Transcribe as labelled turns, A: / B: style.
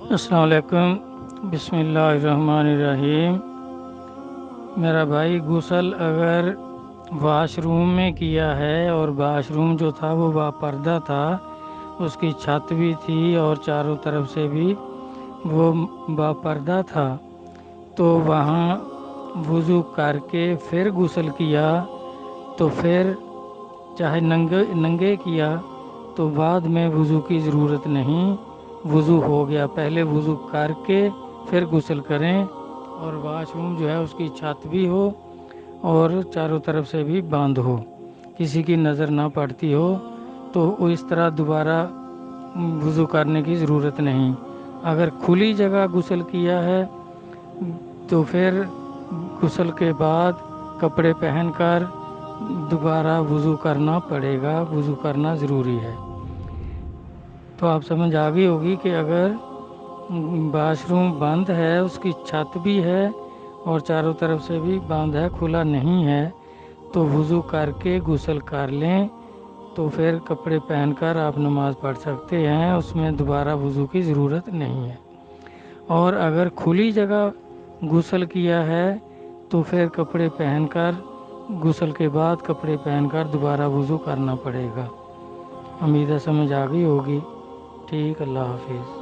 A: السلام علیکم۔ بسم اللہ الرحمن الرحیم۔ میرا بھائی غسل اگر واش روم میں کیا ہے اور واش روم جو تھا وہ با پردہ تھا، اس کی چھت بھی تھی اور چاروں طرف سے بھی وہ با پردہ تھا، تو وہاں وضو کر کے پھر غسل کیا تو پھر چاہے ننگے کیا تو بعد میں وضو کی ضرورت نہیں، وضو ہو گیا۔ پہلے وضو کر کے پھر غسل کریں، اور واش روم جو ہے اس کی چھت بھی ہو اور چاروں طرف سے بھی بند ہو، کسی کی نظر نہ پڑتی ہو، تو اس طرح دوبارہ وضو کرنے کی ضرورت نہیں۔ اگر کھلی جگہ غسل کیا ہے تو پھر غسل کے بعد کپڑے پہن کر دوبارہ وضو کرنا پڑے گا، وضو کرنا ضروری ہے۔ تو آپ سمجھ آ گئی ہوگی کہ اگر واش روم بند ہے، اس کی چھت بھی ہے اور چاروں طرف سے بھی بند ہے، کھلا نہیں ہے، تو وضو کر کے غسل کر لیں، تو پھر کپڑے پہن کر آپ نماز پڑھ سکتے ہیں، اس میں دوبارہ وضو کی ضرورت نہیں ہے۔ اور اگر کھلی جگہ غسل کیا ہے تو پھر کپڑے پہن کر غسل کے بعد کپڑے پہن کر دوبارہ وضو کرنا پڑے گا۔ امید ہے سمجھ آ گئی ہوگی۔ ٹھیک، اللہ حافظ۔